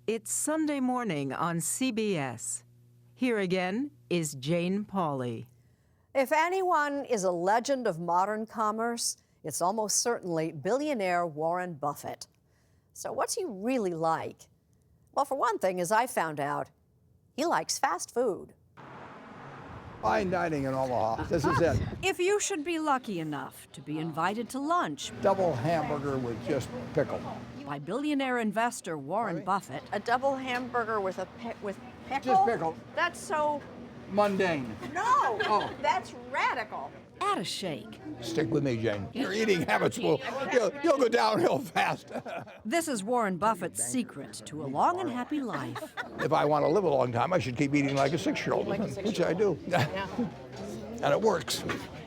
It's Sunday morning on CBS. Here again is Jane Pauley. If anyone is a legend of modern commerce, it's almost certainly billionaire Warren Buffett. So what's he really like? Well, for one thing, as I found out, he likes fast food. Fine dining in Omaha. This is it. If you should be lucky enough to be invited to lunch Double hamburger with just pickle. by billionaire investor Warren Buffett. A double hamburger with with pickle? Just pickle. That's so... Mundane. No! Oh. That's radical. At a shake. Stick with me, Jane. Your eating habits will, you'll go downhill fast. This is Warren Buffett's secret to a long and happy life. If I want to live a long time, I should keep eating like a 6-year-old, which I do. And it works.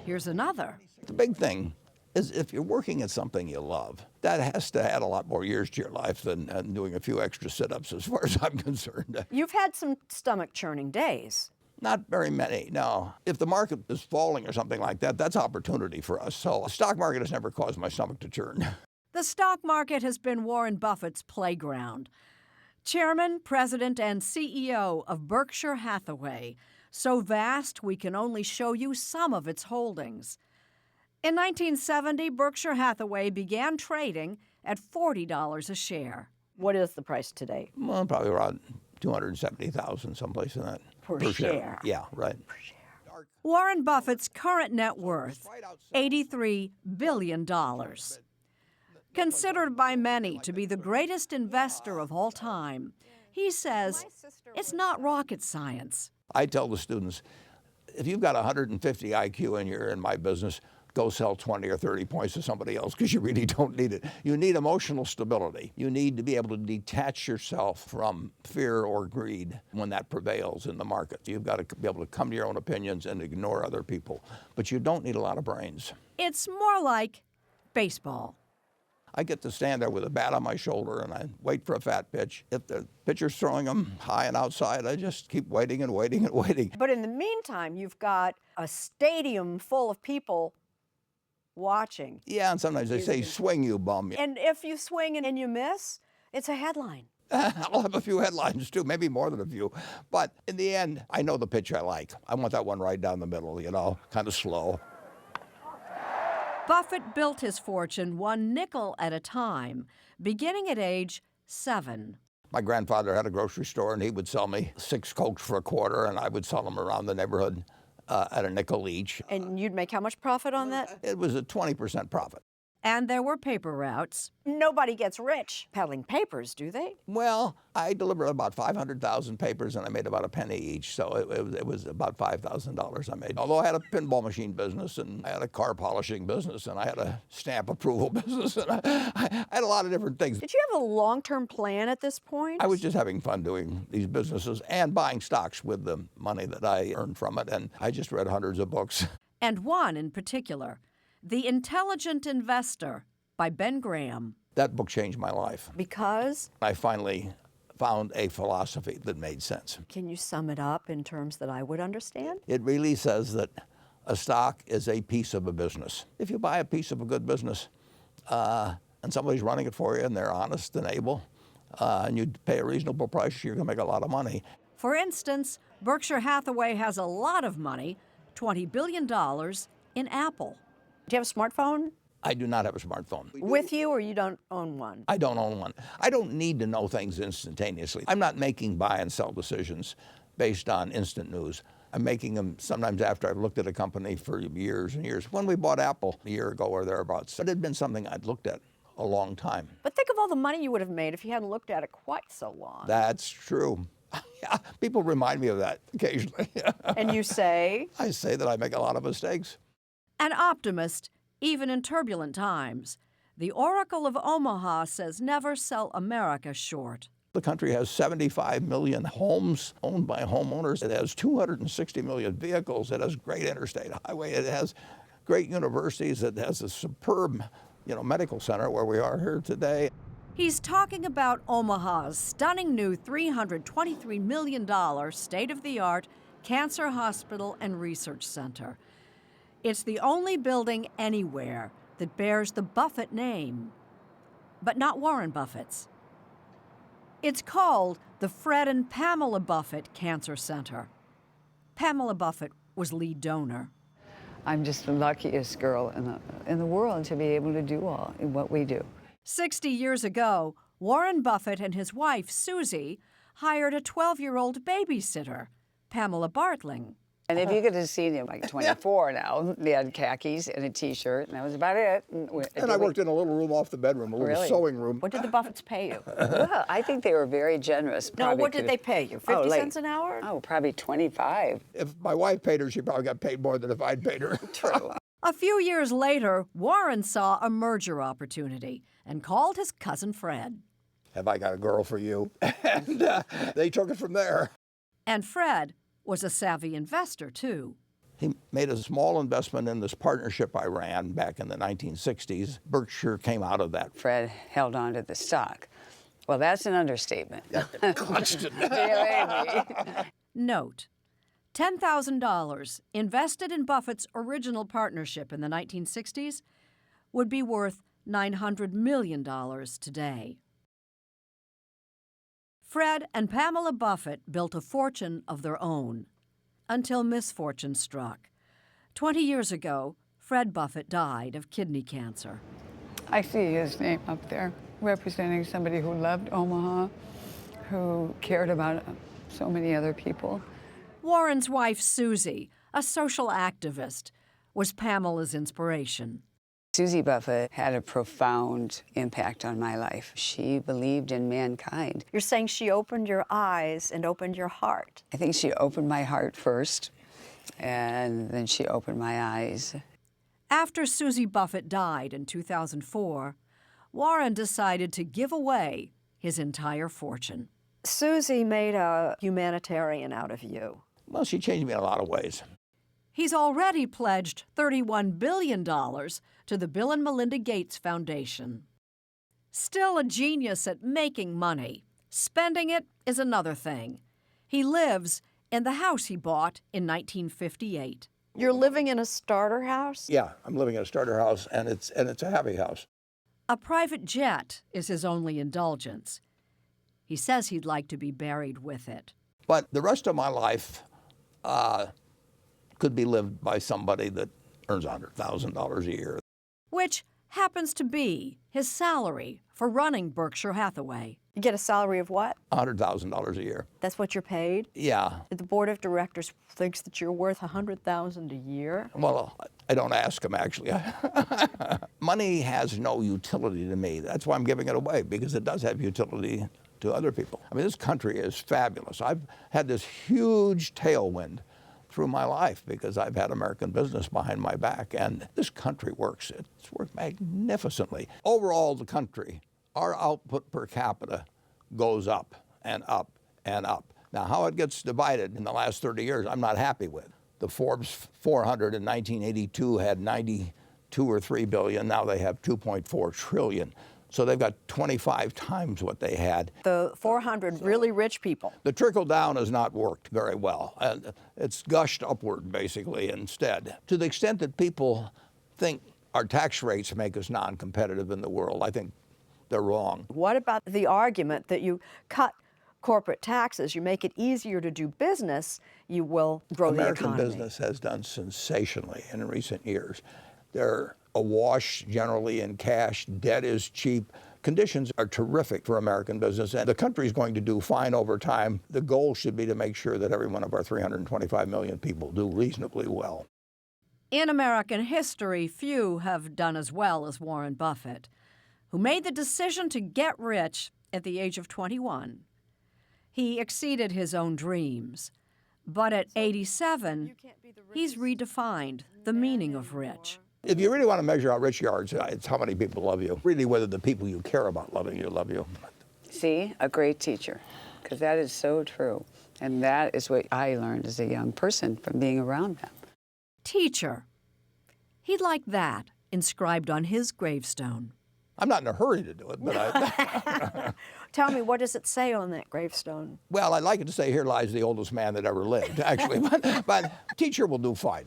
Here's another. The big thing is if you're working at something you love, that has to add a lot more years to your life than doing a few extra sit-ups as far as I'm concerned. You've had some stomach churning days. Not very many, no. If the market is falling or something like that, that's opportunity for us. So the stock market has never caused my stomach to churn. The stock market has been Warren Buffett's playground. Chairman, President, and CEO of Berkshire Hathaway, so vast we can only show you some of its holdings. In 1970, Berkshire Hathaway began trading at $40 a share. What is the price today? Well, probably around 270,000, someplace in that. Per share. Yeah, right. Warren Buffett's current net worth, $83 billion. Considered by many to be the greatest investor of all time, he says it's not rocket science. I tell the students, if you've got 150 IQ and you're in my business, go sell 20 or 30 points to somebody else because you really don't need it. You need emotional stability. You need to be able to detach yourself from fear or greed when that prevails in the market. You've got to be able to come to your own opinions and ignore other people. But you don't need a lot of brains. It's more like baseball. I get to stand there with a bat on my shoulder and I wait for a fat pitch. If the pitcher's throwing them high and outside, I just keep waiting and waiting and waiting. But in the meantime, you've got a stadium full of people watching. Yeah, and sometimes they say, swing, you bum. And if you swing and you miss, it's a headline. I'll have a few headlines too, maybe more than a few. But in the end, I know the pitch I like. I want that one right down the middle, kind of slow. Buffett built his fortune one nickel at a time, beginning at age 7. My grandfather had a grocery store and he would sell me 6 Cokes for a quarter and I would sell them around the neighborhood at a nickel each. And you'd make how much profit on that? It was a 20% profit. And there were paper routes. Nobody gets rich peddling papers, do they? Well, I delivered about 500,000 papers and I made about a penny each, so it was about $5,000 I made. Although I had a pinball machine business and I had a car polishing business and I had a stamp approval business and I had a lot of different things. Did you have a long-term plan at this point? I was just having fun doing these businesses and buying stocks with the money that I earned from it, and I just read hundreds of books. And one in particular, The Intelligent Investor by Ben Graham. That book changed my life. Because? I finally found a philosophy that made sense. Can you sum it up in terms that I would understand? It really says that a stock is a piece of a business. If you buy a piece of a good business and somebody's running it for you and they're honest and able, and you pay a reasonable price, you're going to make a lot of money. For instance, Berkshire Hathaway has a lot of money, $20 billion, in Apple. Do you have a smartphone? I do not have a smartphone. With you, or you don't own one? I don't own one. I don't need to know things instantaneously. I'm not making buy and sell decisions based on instant news. I'm making them sometimes after I've looked at a company for years and years. When we bought Apple a year ago or thereabouts, it had been something I'd looked at a long time. But think of all the money you would have made if you hadn't looked at it quite so long. That's true. Yeah, people remind me of that occasionally. And you say? I say that I make a lot of mistakes. An optimist, even in turbulent times. The Oracle of Omaha says never sell America short. The country has 75 million homes owned by homeowners. It has 260 million vehicles. It has great interstate highway. It has great universities. It has a superb, medical center where we are here today. He's talking about Omaha's stunning new $323 million state-of-the-art cancer hospital and research center. It's the only building anywhere that bears the Buffett name, but not Warren Buffett's. It's called the Fred and Pamela Buffett Cancer Center. Pamela Buffett was lead donor. I'm just the luckiest girl in the world to be able to do all what we do. 60 years ago, Warren Buffett and his wife, Susie, hired a 12-year-old babysitter, Pamela Bartling. And if you could have seen him like 24 now, they had khakis and a T-shirt, and that was about it. And I worked in a little room off the bedroom, a little Really? sewing room. What did the Buffetts pay you? Well, I think they were very generous. No, Probably what did could- they pay you? 50 like- cents an hour? Oh, probably 25. If my wife paid her, she probably got paid more than if I'd paid her. True. A few years later, Warren saw a merger opportunity and called his cousin Fred. Have I got a girl for you? And they took it from there. And Fred was a savvy investor, too. He made a small investment in this partnership I ran back in the 1960s. Berkshire came out of that. Fred held on to the stock. Well, that's an understatement. Clutched it. Believe me. Note, $10,000 invested in Buffett's original partnership in the 1960s would be worth $900 million today. Fred and Pamela Buffett built a fortune of their own until misfortune struck. 20 years ago, Fred Buffett died of kidney cancer. I see his name up there, representing somebody who loved Omaha, who cared about so many other people. Warren's wife, Susie, a social activist, was Pamela's inspiration. Susie Buffett had a profound impact on my life. She believed in mankind. You're saying she opened your eyes and opened your heart. I think she opened my heart first, and then she opened my eyes. After Susie Buffett died in 2004, Warren decided to give away his entire fortune. Susie made a humanitarian out of you. Well, she changed me in a lot of ways. He's already pledged $31 billion to the Bill and Melinda Gates Foundation. Still a genius at making money. Spending it is another thing. He lives in the house he bought in 1958. You're living in a starter house? Yeah, I'm living in a starter house, and it's a happy house. A private jet is his only indulgence. He says he'd like to be buried with it. But the rest of my life could be lived by somebody that earns $100,000 a year. Which happens to be his salary for running Berkshire Hathaway. You get a salary of what? $100,000 a year. That's what you're paid? Yeah. The board of directors thinks that you're worth $100,000 a year? Well, I don't ask them, actually. Money has no utility to me. That's why I'm giving it away, because it does have utility to other people. I mean, this country is fabulous. I've had this huge tailwind through my life because I've had American business behind my back, and this country works. It's worked magnificently. Overall, the country, our output per capita goes up and up and up. Now, how it gets divided in the last 30 years, I'm not happy with. The Forbes 400 in 1982 had 92 or 3 billion. Now they have 2.4 trillion. So they've got 25 times what they had. The 400 really rich people. The trickle down has not worked very well. And it's gushed upward, basically, instead. To the extent that people think our tax rates make us non-competitive in the world, I think they're wrong. What about the argument that you cut corporate taxes, you make it easier to do business, you will grow the economy? American business has done sensationally in recent years. They're awash generally in cash. Debt is cheap. Conditions are terrific for American business, and the country's going to do fine over time. The goal should be to make sure that every one of our 325 million people do reasonably well. In American history, few have done as well as Warren Buffett, who made the decision to get rich at the age of 21. He exceeded his own dreams, but at 87, he's redefined the meaning of rich. If you really want to measure how rich you are, it's how many people love you. Really, whether the people you care about loving you love you. See, a great teacher, because that is so true. And that is what I learned as a young person from being around them. Teacher. He'd like that inscribed on his gravestone. I'm not in a hurry to do it, but Tell me, what does it say on that gravestone? well, I'd like it to say, here lies the oldest man that ever lived, actually. But teacher will do fine.